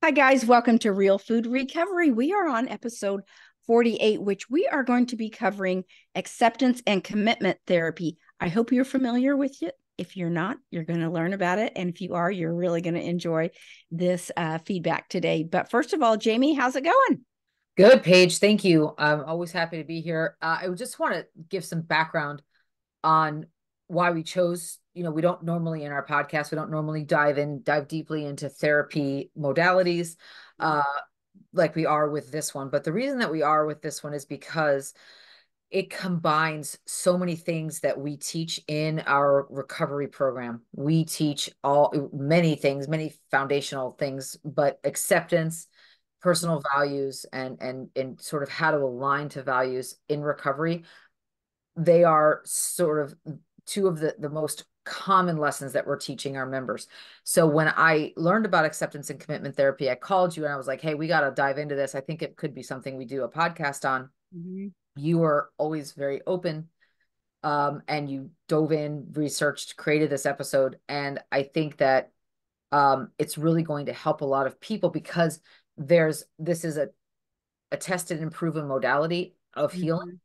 Hi, guys. Welcome to Real Food Recovery. We are on episode 48, which we are going to be covering acceptance and commitment therapy. I hope you're familiar with it. If you're not, you're going to learn about it. And if you are, you're really going to enjoy this feedback today. But first of all, Jamie, how's it going? Good, Paige. Thank you. I'm always happy to be here. I just want to give some background on why we chose, we don't normally in our podcast, we don't normally dive deeply into therapy modalities, uh, like we are with this one. But the reason that we are with this one is because it combines so many things that we teach in our recovery program. We teach many things, many foundational things, but acceptance, personal values, and sort of how to align to values in recovery. They are sort of two of the most common lessons that we're teaching our members. So when I learned about acceptance and commitment therapy, I called you and I was like, hey, we got to dive into this. I think it could be something we do a podcast on. Mhm. You were always very open, and you dove in, researched, created this episode. And I think that it's really going to help a lot of people because this is a tested and proven modality of healing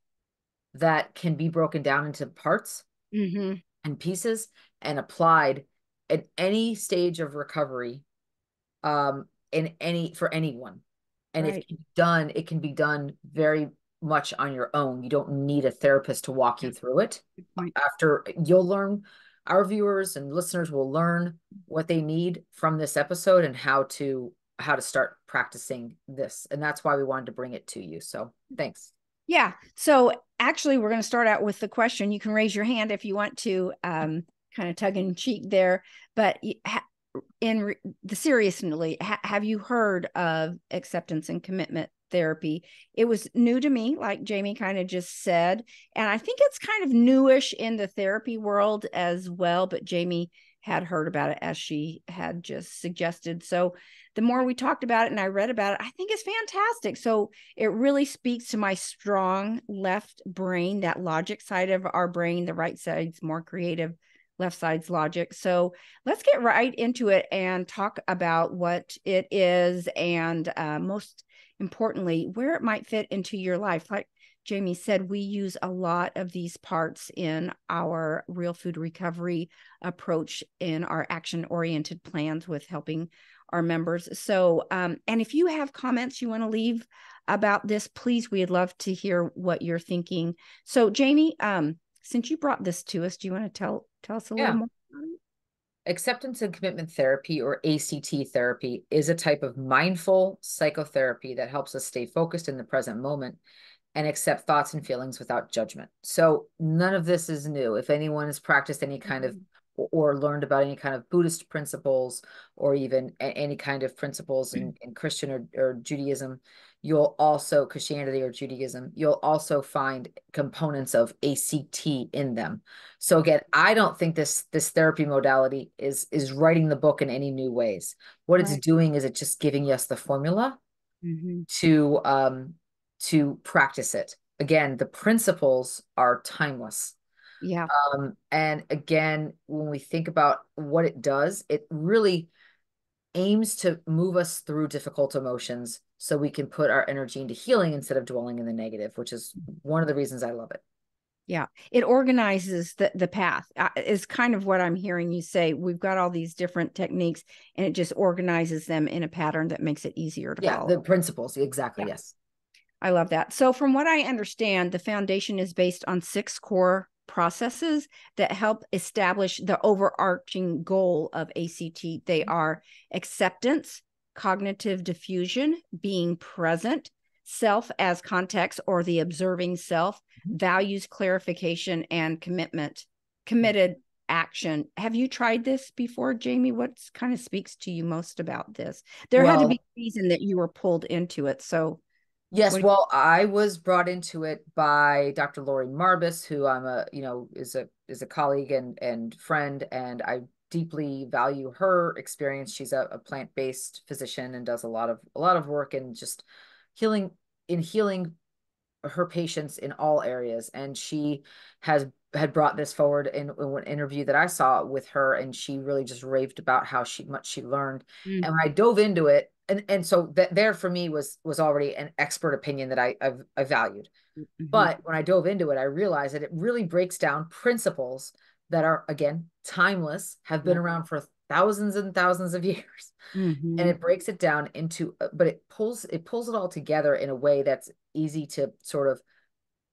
Mhm. that can be broken down into parts Mhm. and pieces and applied at any stage of recovery, in any for anyone. And if Right. it can be done very much on your own. You don't need a therapist to walk Yeah, you through it. good point. After you'll learn, our viewers and listeners will learn what they need from this episode and how to start practicing this. And that's why we wanted to bring it to you. So thanks. Yeah. So actually, we're going to start out with the question. You can raise your hand if you want to, kind of tug in cheek there. But the seriously, have you heard of acceptance and commitment therapy? It was new to me, like Jamie kind of just said, and I think it's kind of newish in the therapy world as well. But Jamie had heard about it as she had just suggested. So the more we talked about it and I read about it, I think it's fantastic. So it really speaks to my strong left brain, that logic side of our brain. The right side's more creative, left side's logic. So let's get right into it and talk about what it is and most importantly, where it might fit into your life. Like Jamie said, we use a lot of these parts in our real food recovery approach in our action oriented plans with helping our members. So, and if you have comments you want to leave about this, please, we'd love to hear what you're thinking. So, Jamie, since you brought this to us, do you want to tell us a little Yeah. more about it? Acceptance and commitment therapy, or ACT therapy, is a type of mindful psychotherapy that helps us stay focused in the present moment and accept thoughts and feelings without judgment. So none of this is new. If anyone has practiced any kind of or learned about any kind of Buddhist principles or even any kind of principles in Christian or Judaism, you'll also Christianity or Judaism, you'll also find components of ACT in them. So again, I don't think this therapy modality is writing the book in any new ways. What it's Right. doing is it's just giving us the formula Mm-hmm. to practice it. Again, the principles are timeless. Yeah. And again, when we think about what it does, it really aims to move us through difficult emotions so we can put our energy into healing instead of dwelling in the negative, which is one of the reasons I love it. Yeah. It organizes the path, is kind of what I'm hearing you say. We've got all these different techniques and it just organizes them in a pattern that makes it easier to Yeah, follow. the principles, exactly. Yeah. Yes. I love that. So, from what I understand, the foundation is based on 6 core processes that help establish the overarching goal of ACT. They are acceptance, cognitive diffusion, being present, self as context or the observing self, values clarification, and committed action. Have you tried this before, Jamie? What kind of speaks to you most about this? There had to be Well, a reason that you were pulled into it. So, yes, what? well, I was brought into it by Dr. Lori Marbus, who I'm is a colleague and friend, and I deeply value her experience. She's a plant-based physician and does a lot of work in just healing healing her patients in all areas. And she has had brought this forward in an interview that I saw with her, and she really just raved about how much she learned. And when I dove into it, and so that there for me was already an expert opinion that I valued. Mm-hmm. But when I dove into it, I realized that it really breaks down principles that are, again, timeless, have been Yep. around for thousands and thousands of years. And Mm-hmm. it breaks it down into, but it pulls it all together in a way that's easy to sort of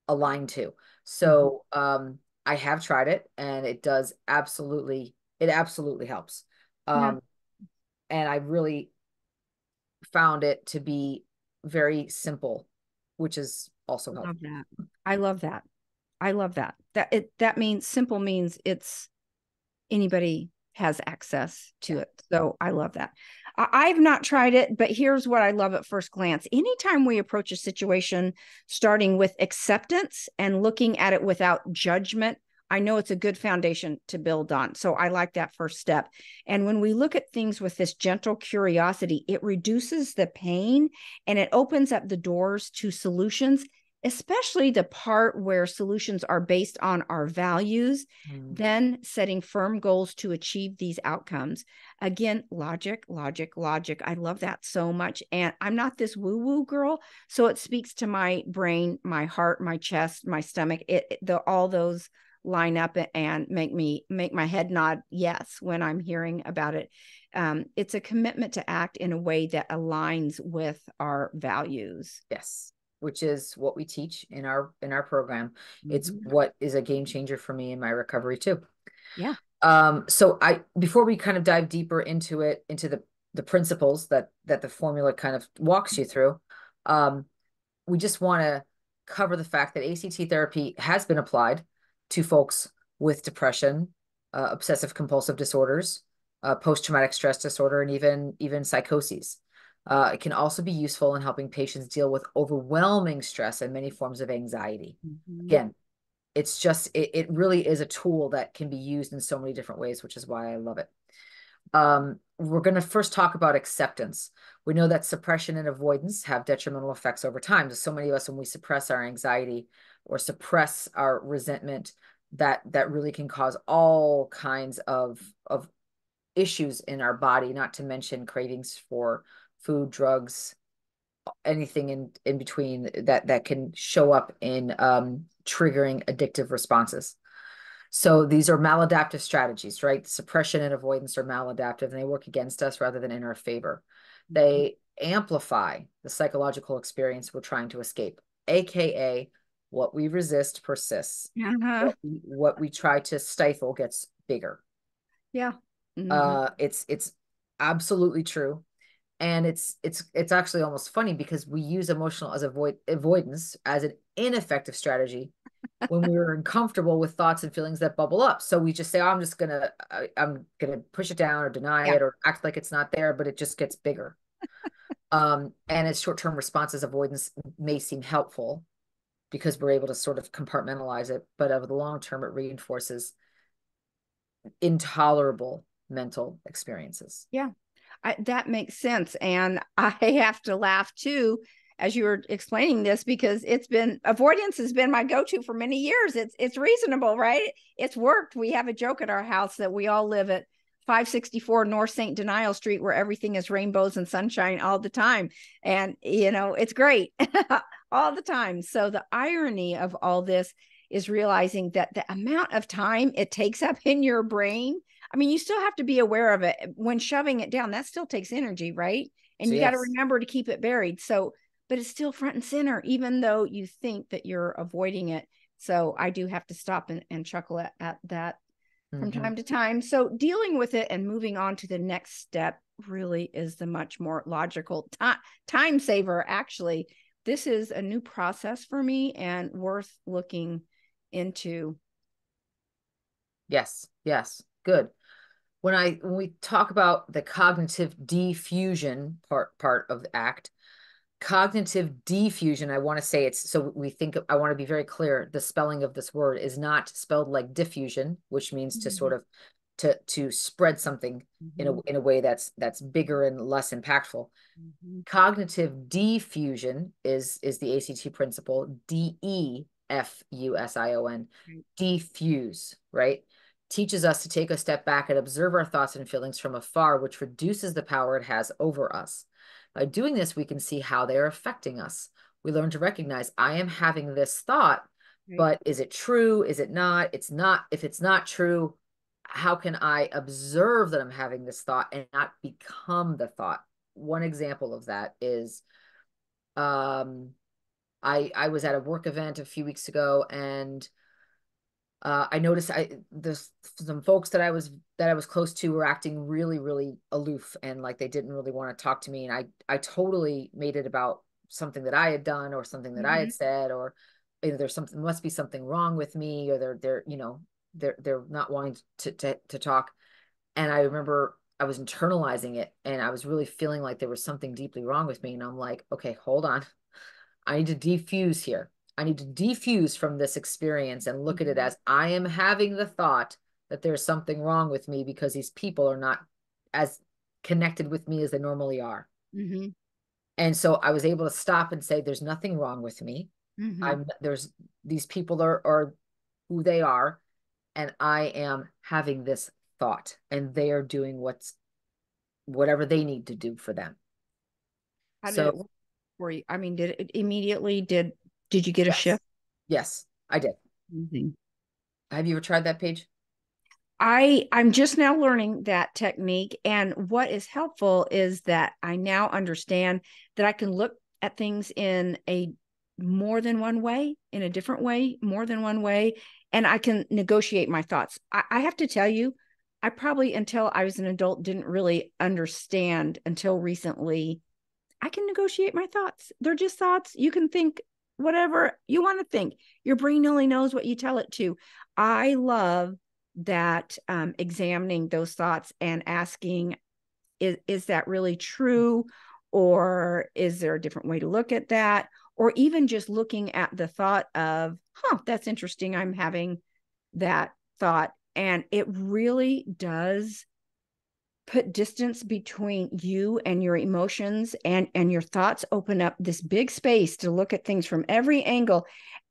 align to. Mm-hmm. So I have tried it, and it absolutely helps. Yeah. Um, and I really found it to be very simple, which is also Love helpful. that. I love that. I love that. That means simple means it's anybody has access to Yeah. it. So I love that. I've not tried it, but here's what I love at first glance. Anytime we approach a situation starting with acceptance and looking at it without judgment, I know it's a good foundation to build on. So I like that first step. And when we look at things with this gentle curiosity, it reduces the pain and it opens up the doors to solutions, especially the part where solutions are based on our values, Mm. then setting firm goals to achieve these outcomes. Again, logic, logic, logic. I love that so much. And I'm not this woo woo girl. So it speaks to my brain, my heart, my chest, my stomach. All those line up and make my head nod yes when I'm hearing about it. It's a commitment to act in a way that aligns with our values. Yes, which is what we teach in our program. It's Mm-hmm. what is a game changer for me in my recovery too. Yeah. So before we kind of dive deeper into it, into the principles that the formula kind of walks you through, um, we just want to cover the fact that ACT therapy has been applied to folks with depression, obsessive compulsive disorders, post-traumatic stress disorder, and even psychoses. It can also be useful in helping patients deal with overwhelming stress and many forms of anxiety. Mm-hmm. Again, it really is a tool that can be used in so many different ways, which is why I love it. We're going to first talk about acceptance. We know that suppression and avoidance have detrimental effects over time. So many of us, when we suppress our anxiety or suppress our resentment, that really can cause all kinds of issues in our body, not to mention cravings for food, drugs, anything in between that can show up in triggering addictive responses. So these are maladaptive strategies, right? Suppression and avoidance are maladaptive, and they work against us rather than in our favor. They amplify the psychological experience we're trying to escape, aka what we resist persists. Uh-huh. What we try to stifle gets bigger. Yeah. Mm-hmm. It's absolutely true. And it's actually almost funny because we use emotional as avoidance as an ineffective strategy when we're uncomfortable with thoughts and feelings that bubble up. So we just say, oh, I'm gonna push it down or deny Yeah. it or act like it's not there, but it just gets bigger. And as short-term responses, avoidance may seem helpful because we're able to sort of compartmentalize it, but over the long term, it reinforces intolerable mental experiences. Yeah. That makes sense. And I have to laugh too as you were explaining this because avoidance has been my go-to for many years. It's reasonable, right? It's worked. We have a joke at our house that we all live at 564 North St. Denial Street where everything is rainbows and sunshine all the time. And it's great all the time. So the irony of all this is realizing that the amount of time it takes up in your brain, I mean, you still have to be aware of it when shoving it down. That still takes energy, right? And So you got to yes. remember to keep it buried. So, but it's still front and center, even though you think that you're avoiding it. So I do have to stop and chuckle at that from Mm-hmm. time to time. So dealing with it and moving on to the next step really is the much more logical time saver. Actually, this is a new process for me and worth looking into. Yes, yes, good. When we talk about the cognitive diffusion part of the act, cognitive diffusion, I want to say it's so we think I want to be very clear. The spelling of this word is not spelled like diffusion, which means to sort of to spread something Mm-hmm. in a way that's bigger and less impactful. Mm-hmm. Cognitive diffusion is the ACT principle, DEFUSION, Right. diffuse, right? Teaches us to take a step back and observe our thoughts and feelings from afar, which reduces the power it has over us. By doing this, we can see how they're affecting us. We learn to recognize, I am having this thought, Right. but is it true? Is it not? It's not. If it's not true, how can I observe that I'm having this thought and not become the thought? One example of that is, um, I was at a work event a few weeks ago, and I noticed there's some folks that I was close to were acting really, really aloof, and like they didn't really want to talk to me. And I totally made it about something that I had done or something that I Mm-hmm. had said, or there's something, must be something wrong with me, or they're they're not wanting to talk. And I remember I was internalizing it, and I was really feeling like there was something deeply wrong with me. And I'm like, okay, hold on. I need to defuse here. I need to defuse from this experience and look at it Mm-hmm. as, I am having the thought that there's something wrong with me because these people are not as connected with me as they normally are. Mm-hmm. And so I was able to stop and say, there's nothing wrong with me. Mm-hmm. There's these people are who they are, and I am having this thought, and they are doing whatever they need to do for them. How did it So work for you? I mean, did it immediately did you get a yes, shift? yes, I did. Amazing. Have you ever tried that page? I'm just now learning that technique, and what is helpful is that I now understand that I can look at things in a more than one way, in a different way, more than one way, and I can negotiate my thoughts. I have to tell you, I probably until I was an adult didn't really understand until recently. I can negotiate my thoughts. They're just thoughts. You can think whatever you want to think. Your brain only knows what you tell it to. I love that examining those thoughts and asking, is that really true? Or is there a different way to look at that? Or even just looking at the thought of, that's interesting. I'm having that thought. And it really does put distance between you and your emotions, and your thoughts open up this big space to look at things from every angle.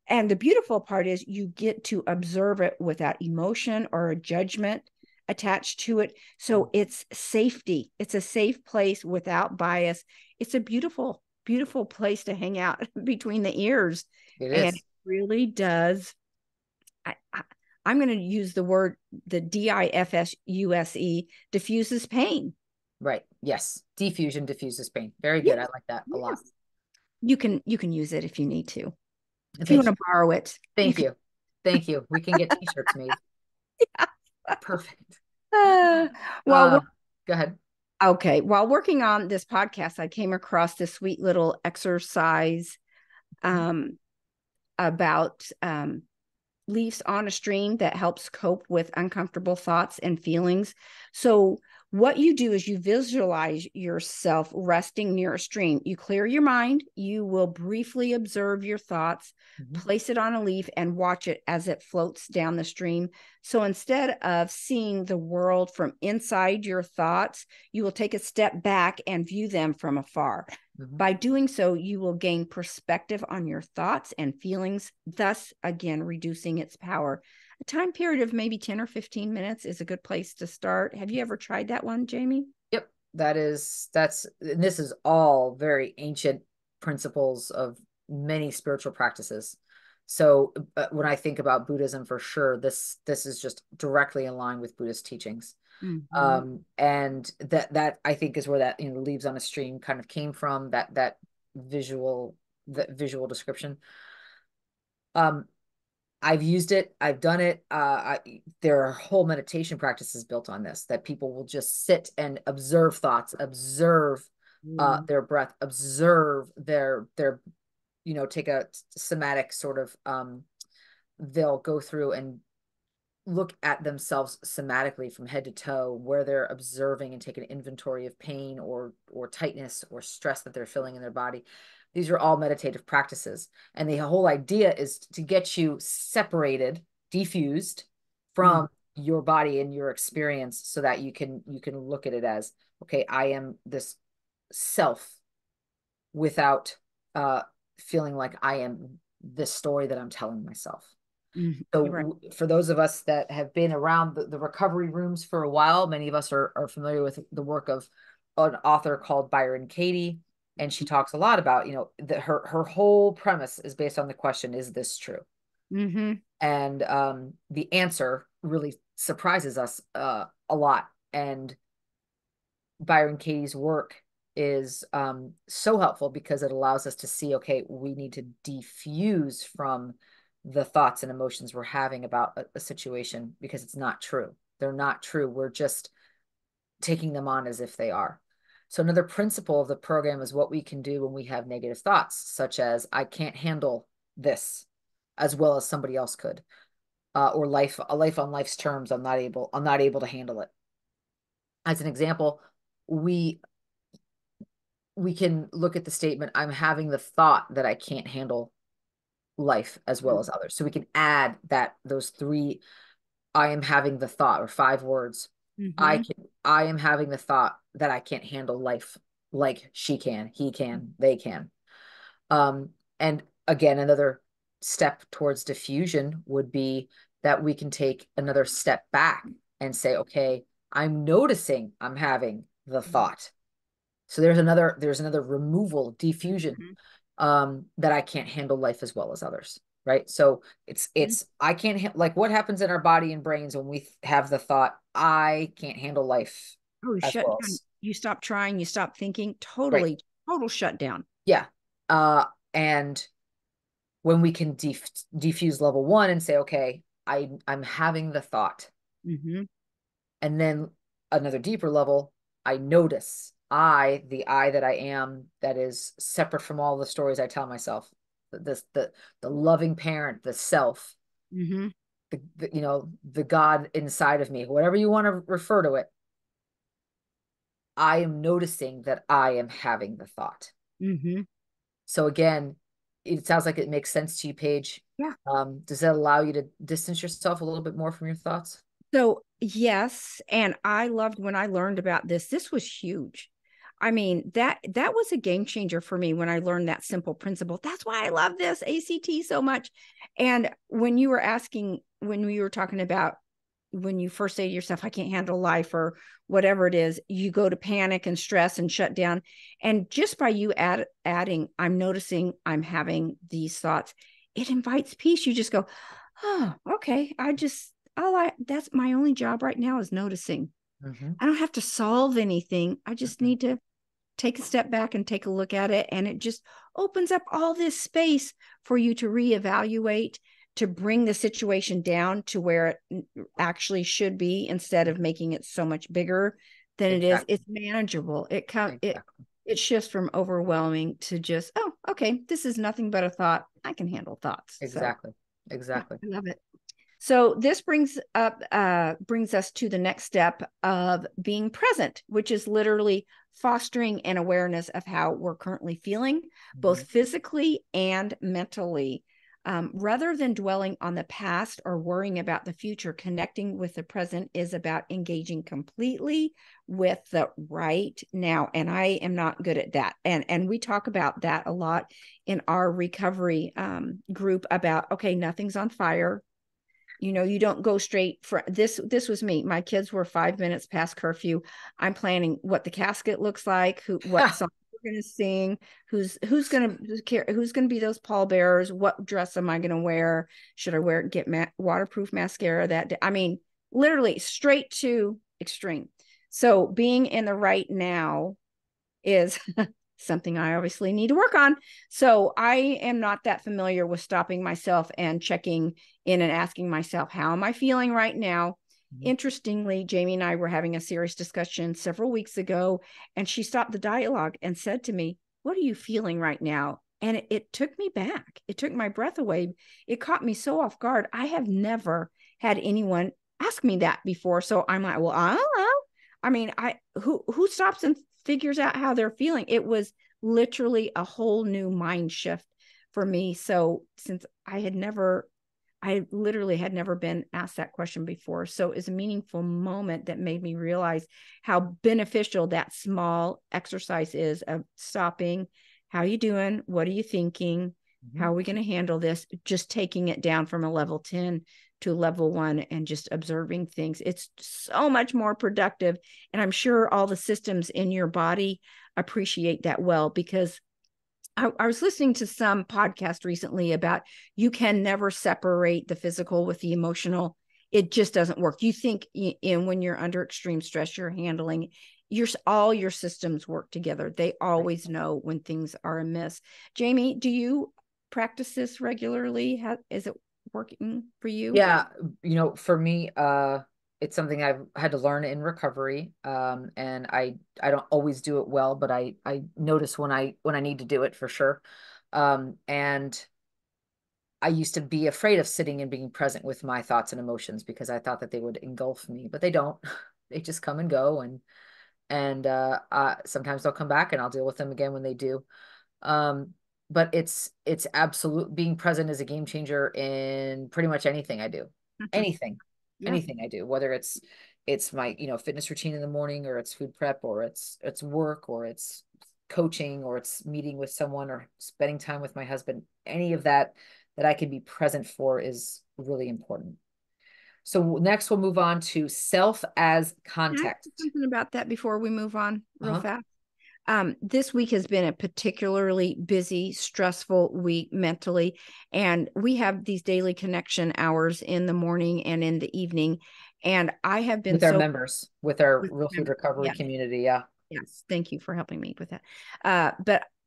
And the beautiful part is you get to observe it without emotion or a judgment attached to it. So it's safety. It's a safe place without bias. It's a beautiful, beautiful place to hang out between the ears. It And is. it really does. I I'm going to use the word, the diffuse, diffuses pain. Right. Yes. Diffusion diffuses pain. Very good. I Yes, like that a lot. yes. You can use it if you need to. If you want Thank you. to borrow it, you Thank can. you. Thank you. We can get t-shirts made. Perfect. Uh, well, Uh, Go ahead. okay. While working on this podcast, I came across this sweet little exercise um, about leaves on a stream that helps cope with uncomfortable thoughts and feelings. So, what you do is you visualize yourself resting near a stream. You clear your mind, you will briefly observe your thoughts, Mhm. place it on a leaf, and watch it as it floats down the stream. So, instead of seeing the world from inside your thoughts, you will take a step back and view them from afar. Mhm. By doing so, you will gain perspective on your thoughts and feelings, thus, again, reducing its power. A time period of maybe 10 or 15 minutes is a good place to start. Have you ever tried that one, Jamie? Yep. And this is all very ancient principles of many spiritual practices. So when I think about Buddhism, for sure, this is just directly in line with Buddhist teachings. Mm-hmm. And that I think is where that, leaves on a stream kind of came from, visual that visual description. Um, I've used it. I've done it. There are whole meditation practices built on this, that people will just sit and observe thoughts, observe Mm-hmm. their breath, observe their take a somatic sort of they'll go through and look at themselves somatically from head to toe, where they're observing and take an inventory of pain or tightness or stress that they're feeling in their body. These are all meditative practices, and the whole idea is to get you separated, diffused from your body and your experience, so that you can look at it as, okay, I am this self, without uh feeling like I am this story that I'm telling myself. Mm-hmm. You're right. So for those of us that have been around the recovery rooms for a while, many of us are familiar with the work of an author called Byron Katie. And she talks a lot about, her whole premise is based on the question, is this true? Mm-hmm. And the answer really surprises us a lot. And Byron Katie's work is so helpful because it allows us to see, okay, we need to defuse from the thoughts and emotions we're having about a situation because it's not true. They're not true. We're just taking them on as if they are. So another principle of the program is what we can do when we have negative thoughts, such as I can't handle this as well as somebody else could, or a life on life's terms. I'm not able to handle it. As an example, we we can look at the statement, I'm having the thought that I can't handle life as well as others. So we can add those three, I am having the thought, or 5 words. Mm-hmm. I am having the thought that I can't handle life like she can, he can, they can. And again, another step towards diffusion would be that we can take another step back and say, okay, I'm noticing I'm having the thought. So there's another removal, diffusion, Mm-hmm. that I can't handle life as well as others. Right. So Mm-hmm. I can't like what happens in our body and brains when we have the thought, I can't handle life Oh, as shut well down. as, You stop trying, you stop thinking. right. Totally, total shutdown. Yeah. And when we can diffuse level 1 and say, okay, I'm having the thought. Mm-hmm. And then another deeper level, I notice the I that I am, that is separate from all the stories I tell myself, the loving parent, the self, Mm-hmm. the God inside of me, whatever you want to refer to it. I am noticing that I am having the thought. Mm-hmm. So again, it sounds like it makes sense to you, Paige. Yeah. Does that allow you to distance yourself a little bit more from your thoughts? So, yes, and I loved when I learned about this. This was huge. I mean, that was a game changer for me when I learned that simple principle. That's why I love this ACT so much. And when we were talking about when you first say to yourself, I can't handle life or whatever it is, you go to panic and stress and shut down. And just by you adding, I'm noticing I'm having these thoughts, it invites peace. You just go, oh, okay. That's my only job right now is noticing. Mm-hmm. I don't have to solve anything. I just Mm-hmm. need to take a step back and take a look at it. And it just opens up all this space for you to reevaluate, to bring the situation down to where it actually should be instead of making it so much bigger than it is. Exactly. It's manageable. Exactly. It shifts from overwhelming to just, oh, okay, this is nothing but a thought. I can handle thoughts. So Exactly. yeah, Exactly. I love it. So this brings us to the next step of being present, which is literally fostering an awareness of how we're currently feeling, Mm-hmm. both physically and mentally. Rather than dwelling on the past or worrying about the future, connecting with the present is about engaging completely with the right now. And I am not good at that. And we talk about that a lot in our recovery group about, okay, nothing's on fire. You don't go straight for this was me. My kids were 5 minutes past curfew. I'm planning what the casket looks like, what song we're going to sing, who's going to be those pallbearers, what dress am I going to wear, should I get waterproof mascara that day? I mean, literally straight to extreme. So being in the right now is something I obviously need to work on. So I am not that familiar with stopping myself and checking in and asking myself, how am I feeling right now? Mm-hmm. Interestingly, Jamie and I were having a serious discussion several weeks ago, and she stopped the dialogue and said to me, what are you feeling right now? And it took me back. It took my breath away. It caught me so off guard. I have never had anyone ask me that before. So I'm like, well, I don't know. I mean, who stops and figures out how they're feeling? It was literally a whole new mind shift for me. So since I literally had never been asked that question before. So it's a meaningful moment that made me realize how beneficial that small exercise is of stopping. How are you doing? What are you thinking? Mm-hmm. How are we going to handle this? Just taking it down from a level 10 to level one and just observing things. It's so much more productive. And I'm sure all the systems in your body appreciate that well, because I was listening to some podcast recently about you can never separate the physical with the emotional. It just doesn't work. You think in when you're under extreme stress, you're handling all your systems work together. They always know when things are amiss. Jamie, do you practice this regularly? Is it working for you? Yeah, for me, it's something I've had to learn in recovery. And I don't always do it well, but I notice when I need to do it for sure. And I used to be afraid of sitting and being present with my thoughts and emotions because I thought that they would engulf me, but they don't. They just come and go, and sometimes they'll come back and I'll deal with them again when they do. Um, but it's absolute being present is a game changer in pretty much anything I do. Anything, Yeah. anything I do, whether it's my, fitness routine in the morning, or it's food prep, or it's work, or it's coaching, or it's meeting with someone, or spending time with my husband. Any of that I can be present for is really important. So next we'll move on to self as Can I say context. something about that before we move on real Uh-huh. fast? This week has been a particularly busy, stressful week mentally. And we have these daily connection hours in the morning and in the evening. And I have been With our so members, with our with real food members. recovery Yeah. community. Yeah. Yes, thank you for helping me with that.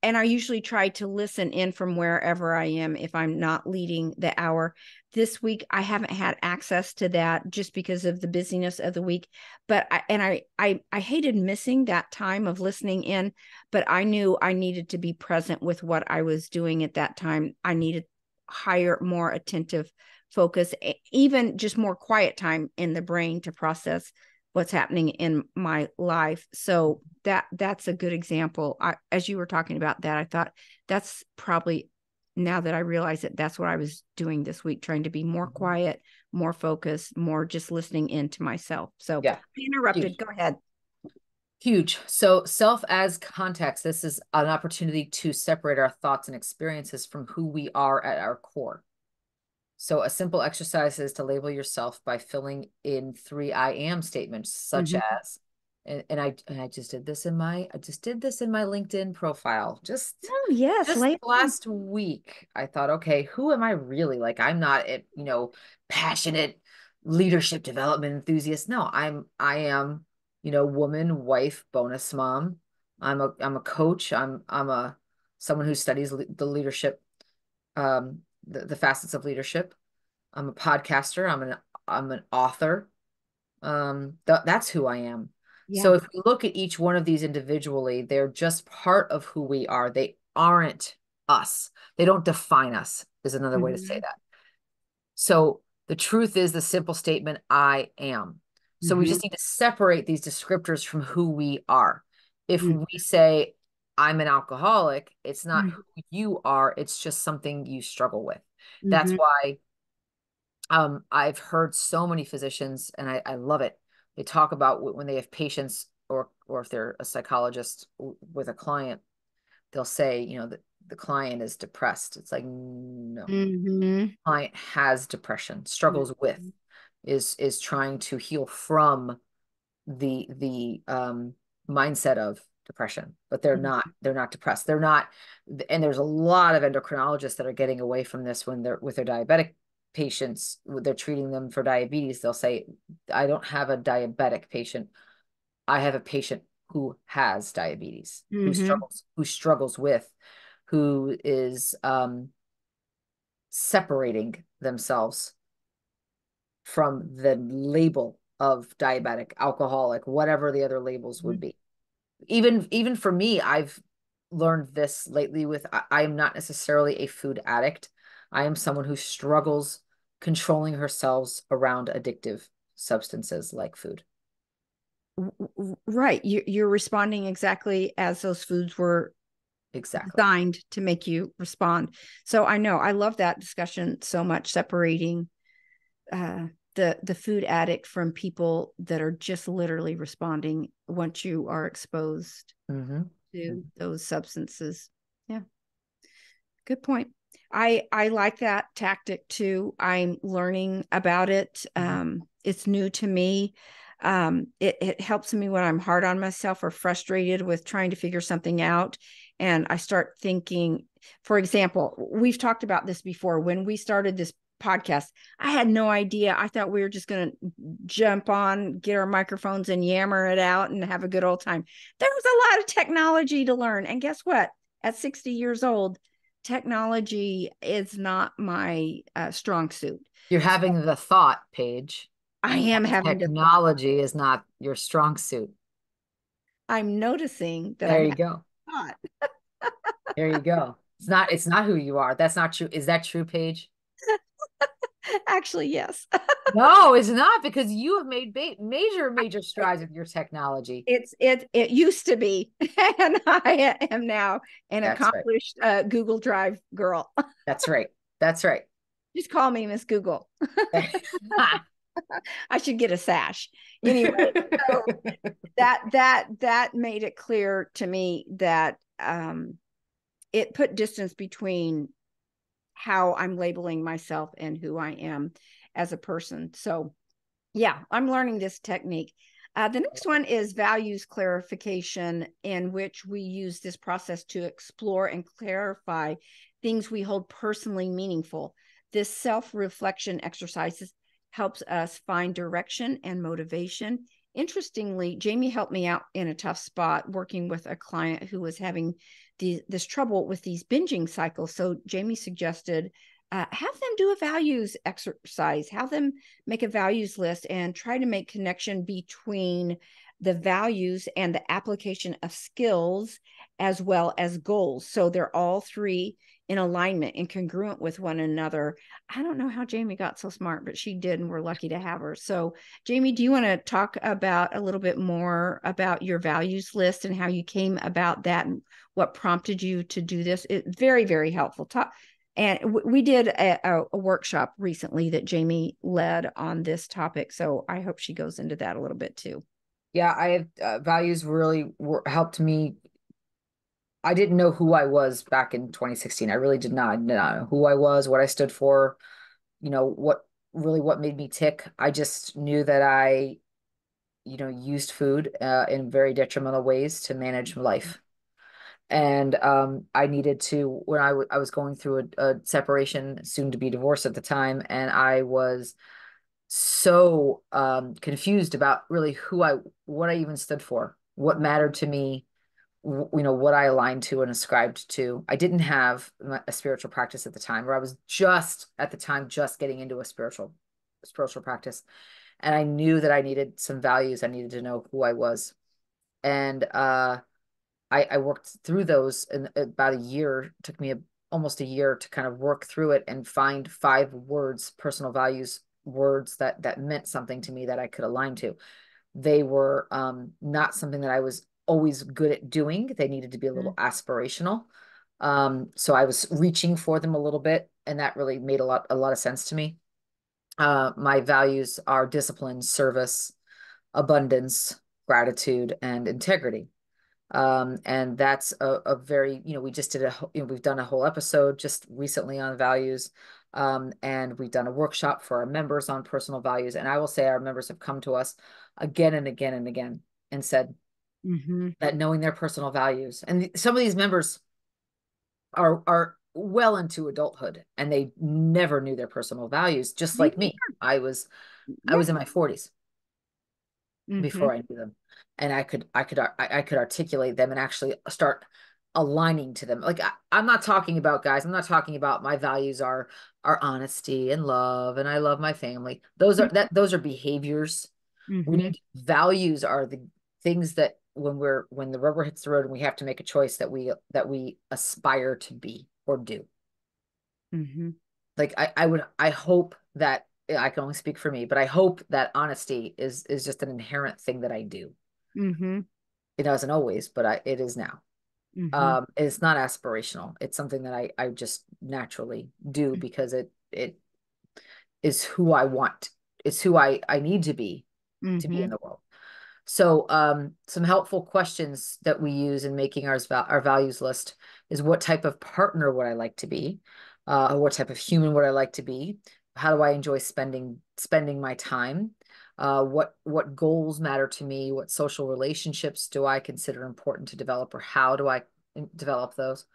And I usually try to listen in from wherever I am if I'm not leading the hour. This week I haven't had access to that just because of the busyness of the week. But I hated missing that time of listening in, but I knew I needed to be present with what I was doing at that time. I needed higher, more attentive focus, even just more quiet time in the brain to process what's happening in my life. So that's a good example. As you were talking about that, I thought that's probably, now that I realize it, that's what I was doing this week, trying to be more quiet, more focused, more just listening into myself. So Yeah. I interrupted. Huge. Go ahead. Huge. So self as context, this is an opportunity to separate our thoughts and experiences from who we are at our core. So a simple exercise is to label yourself by filling in 3 I am statements, such Mm-hmm. as, and I just did this in my LinkedIn profile. Oh, yes. Just last week, I thought, okay, who am I really? Like, I'm not a, passionate leadership development enthusiast. No, I am, woman, wife, bonus mom. I'm a coach. I'm a someone who studies the leadership, the facets of leadership. I'm a podcaster. I'm an author. That's who I am. Yeah. So if we look at each one of these individually, they're just part of who we are. They aren't us. They don't define us, is another way to say Mm-hmm. that. So the truth is the simple statement, I am. So we Mm-hmm. just need to separate these descriptors from who we are. If we say, I'm an alcoholic, it's not Mm-hmm. who you are, it's just something you struggle with. That's Mm-hmm. why I've heard so many physicians, and I love it. They talk about when they have patients, or if they're a psychologist with a client, they'll say, that the client is depressed. It's like, no, Mm-hmm. client has depression, struggles with, is trying to heal from the mindset of depression, but they're not depressed. They're not, and there's a lot of endocrinologists that are getting away from this when they're with their diabetic patients. They're treating them for diabetes. They'll say, I don't have a diabetic patient. I have a patient who has diabetes, who Mm-hmm. struggles with, who is separating themselves from the label of diabetic, alcoholic, whatever the other labels would be. Even for me, I've learned this lately with, I am not necessarily a food addict. I am someone who struggles controlling herself around addictive substances like food. Right. You're responding exactly as those foods were Exactly. designed to make you respond. So I know I love that discussion so much, separating uh, the food addict from people that are just literally responding once you are exposed Mm-hmm. to those substances. Yeah, good point. I like that tactic too. I'm learning about it. It's new to me. It helps me when I'm hard on myself or frustrated with trying to figure something out. And I start thinking, for example, we've talked about this before. When we started this podcast, I had no idea. I thought we were just going to jump on, get our microphones and yammer it out and have a good old time. There was a lot of technology to learn. And guess what? At 60 years old, technology is not my strong suit. You're having the thought, Paige. I am having to thought. Technology is not your strong suit. I'm noticing that There I'm you having go. thought. There you go. It's not who you are. That's not true. Is that true, Paige? Actually, yes. No, it's not, because you have made major strides with your technology. It used to be, and I am now an That's right. accomplished Google Drive girl. That's right. That's right. Just call me Miss Google. I should get a sash. Anyway, so that made it clear to me that it put distance between how I'm labeling myself and who I am as a person. So yeah, I'm learning this technique. The next one is values clarification, in which we use this process to explore and clarify things we hold personally meaningful. This self-reflection exercise helps us find direction and motivation. Interestingly, Jamie helped me out in a tough spot working with a client who was having this trouble with these binging cycles. So Jamie suggested have them do a values exercise, have them make a values list and try to make connection between the values and the application of skills as well as goals. So they're all three in alignment and congruent with one another. I don't know how Jamie got so smart, but she did, and we're lucky to have her. So Jamie, do you want to talk about a little bit more about your values list and how you came about that and what prompted you to do this? It's very, very helpful. And we did a workshop recently that Jamie led on this topic. So I hope she goes into that a little bit too. Yeah, I have values really helped me. I didn't know who I was back in 2016. I really did not know who I was, what I stood for, what made me tick. I just knew that I, used food in very detrimental ways to manage life. And I needed to, when I was going through a separation, soon to be divorced at the time, and I was so confused about really what I even stood for, what mattered to me, what I aligned to and ascribed to. I didn't have a spiritual practice at the time, or I was just at the time just getting into a spiritual practice, and I knew that I needed some values. I needed to know who I was, and I worked through those in about a year. It took me almost a year to kind of work through it and find 5 words, personal values words that meant something to me that I could align to. They were not something that I was always good at doing. They needed to be a little aspirational. So I was reaching for them a little bit, and that really made a lot of sense to me. My values are discipline, service, abundance, gratitude, and integrity. And that's a very, we just did we've done a whole episode just recently on values. And we've done a workshop for our members on personal values. And I will say our members have come to us again and again and again and said that knowing their personal values, and some of these members are well into adulthood and they never knew their personal values, just like me. I was in my 40s before I knew them, and I could articulate them and actually start aligning to them. Like I'm not talking about, guys, I'm not talking about my values are honesty and love and I love my family. Those are behaviors. We need values are the things that when the rubber hits the road and we have to make a choice that we aspire to be or do. Like I hope that, I can only speak for me, but I hope that honesty is just an inherent thing that I do. It doesn't always, but it is now. It's not aspirational. It's something that I just naturally do because it is who I want. It's who I need to be in the world. So some helpful questions that we use in making our values list is, what type of partner would I like to be? What type of human would I like to be? How do I enjoy spending my time? What goals matter to me? What social relationships do I consider important to develop, or how do I develop those?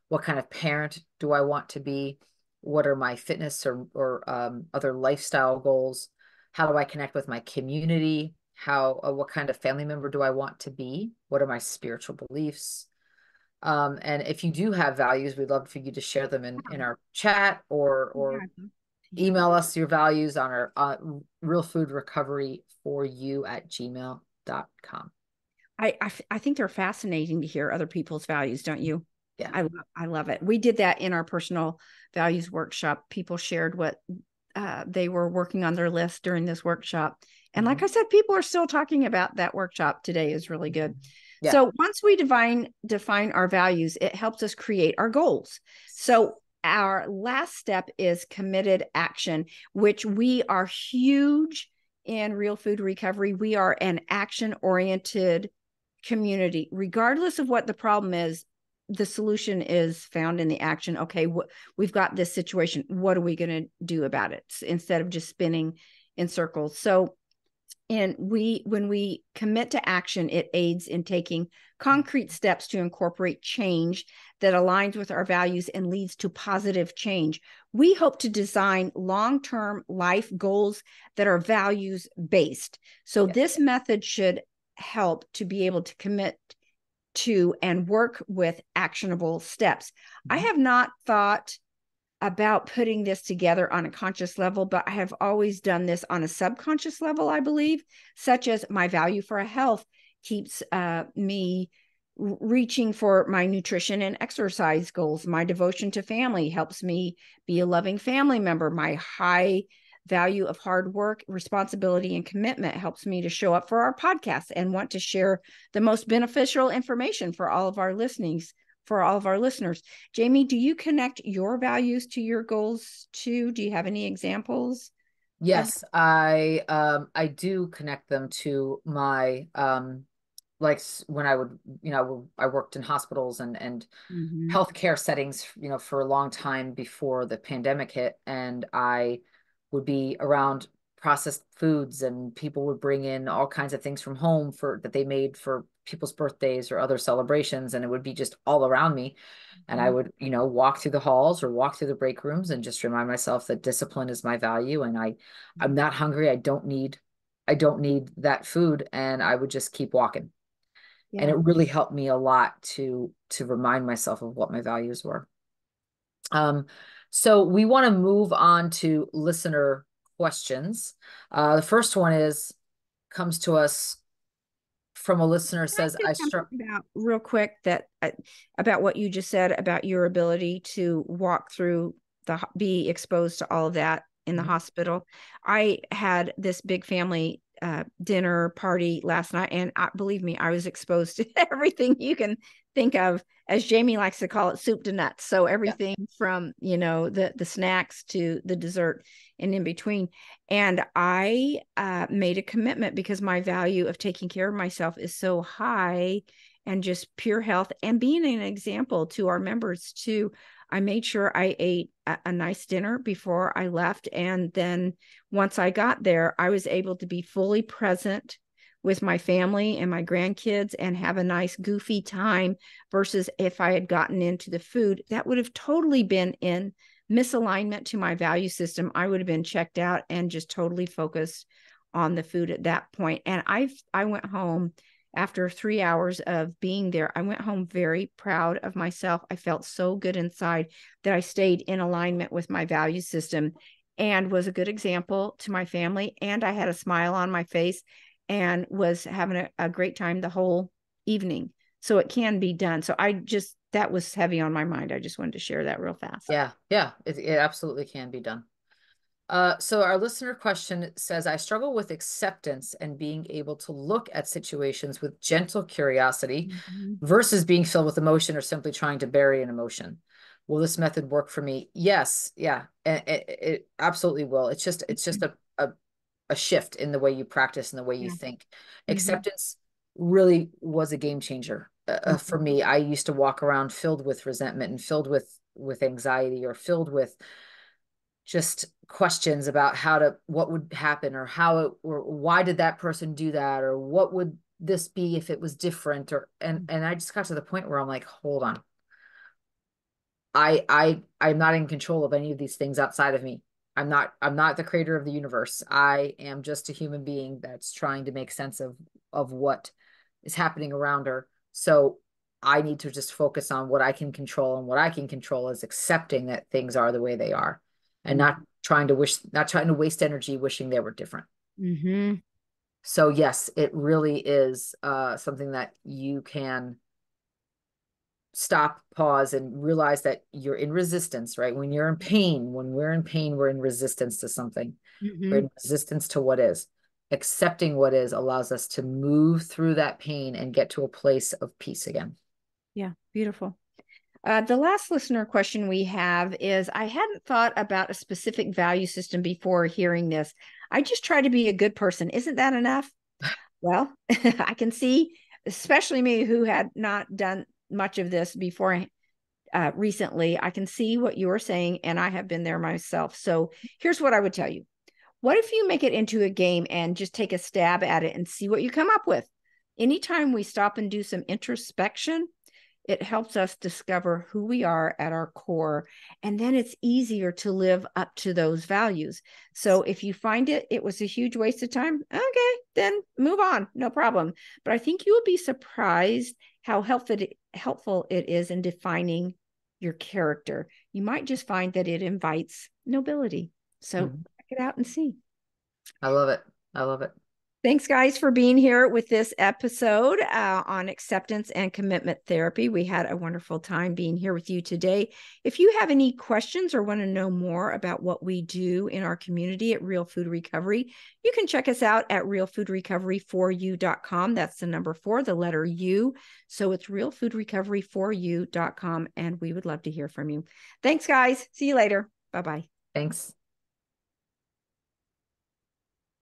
What kind of parent do I want to be? What are my fitness or other lifestyle goals? How do I connect with my community? What kind of family member do I want to be? What are my spiritual beliefs? And if you do have values, we'd love for you to share them in our chat, Yeah, or I'd love to hear email us your values on our real food recovery for you at gmail.com. I think they're fascinating to hear other people's values, don't you? Yeah. I love it. We did that in our personal values workshop. People shared what they were working on their list during this workshop. And like Mhm. I said, people are still talking about that workshop today is really good. Yeah. So once we define our values, it helps us create our goals. So our last step is committed action, which we are huge in real food recovery. We are an action oriented community. Regardless of what the problem is, the solution is found in the action. Okay, we've got this situation. What are we going to do about it instead of just spinning in circles? So, when we commit to action, it aids in taking concrete steps to incorporate change that aligns with our values and leads to positive change. We hope to design long-term life goals that are values based. So Yeah. this method should help to be able to commit to and work with actionable steps. I Mhm. have not thought about putting this together on a conscious level, but I have always done this on a subconscious level, I believe, such as my value for a health keeps me reaching for my nutrition and exercise goals. My devotion to family helps me be a loving family member. My high value of hard work, responsibility, and commitment helps me to show up for our podcast and want to share the most beneficial information for all of our listenings, for all of our listeners. Jamie, do you connect your values to your goals too? Do you have any examples of? Yes, I do connect them to my like when I would, I worked in hospitals and Mhm. healthcare settings, for a long time before the pandemic hit. And I would be around processed foods, and people would bring in all kinds of things from home that they made for people's birthdays or other celebrations. And it would be just all around me. And I would, walk through the halls or walk through the break rooms and just remind myself that discipline is my value. And I'm not hungry. I don't need that food. And I would just keep walking. And it Yeah. really helped me a lot to remind myself of what my values were. Um, so we want to move on to listener questions. The first one comes to us from a listener, Can I says, say I something struck. about real quick that about what you just said about your ability to walk through be exposed to all of that in the Mhm. hospital? I had this big family dinner party last night, and believe me, I was exposed to everything you can think of, as Jamie likes to call it, soup to nuts. So Yeah. everything from the snacks to the dessert and in between. And I made a commitment because my value of taking care of myself is so high and just pure health and being an example to our members too. I made sure I ate a nice dinner before I left. And then once I got there, I was able to be fully present with my family and my grandkids and have a nice goofy time versus if I had gotten into the food, that would have totally been in misalignment to my value system. I would have been checked out and just totally focused on the food at that point. And I went home after 3 hours of being there. I went home very proud of myself. I felt so good inside that I stayed in alignment with my value system and was a good example to my family. And I had a smile on my face and was having a great time the whole evening. So it can be done. So that was heavy on my mind. I just wanted to share that real fast. Yeah. Yeah. It absolutely can be done. So our listener question says, I struggle with acceptance and being able to look at situations with gentle curiosity Mhm. versus being filled with emotion or simply trying to bury an emotion. Will this method work for me? Yes. Yeah. It absolutely will. It's just a shift in the way you practice and the way you Yeah. think. Hmm. Acceptance really was a game changer. for me. I used to walk around filled with resentment and filled with anxiety, or filled with just questions about what would happen, or or why did that person do that, or what would this be if it was different, and I just got to the point where I'm like, hold on. I'm not in control of any of these things outside of me. I'm not the creator of the universe. I am just a human being that's trying to make sense of what is happening around her. So I need to just focus on what I can control, and what I can control is accepting that things are the way they are, and not trying to waste energy wishing they were different. Mm-hmm. So yes, it really is something that you can stop, pause, and realize that you're in resistance, right? When you're in pain, when we're in pain, we're in resistance to something. We're in resistance to what is. Accepting what is allows us to move through that pain and get to a place of peace again. Yeah, beautiful. The last listener question we have is, I hadn't thought about a specific value system before hearing this. I just try to be a good person. Isn't that enough? Well, I can see, especially me who had not done much of this before recently, I can see what you are saying, and I have been there myself. So here's what I would tell you. What if you make it into a game and just take a stab at it and see what you come up with? Anytime we stop and do some introspection, it helps us discover who we are at our core, and then it's easier to live up to those values. So if you find it was a huge waste of time, okay, then move on, no problem. But I think you will be surprised how helpful it is in defining your character. You might just find that it invites nobility. So check it out and see. I love it. I love it. Thanks, guys, for being here with this episode on acceptance and commitment therapy. We had a wonderful time being here with you today. If you have any questions or want to know more about what we do in our community at Real Food Recovery, you can check us out at realfoodrecovery4u.com. That's the number 4, the letter U. So it's realfoodrecovery4u.com, and we would love to hear from you. Thanks, guys. See you later. Bye-bye. Thanks.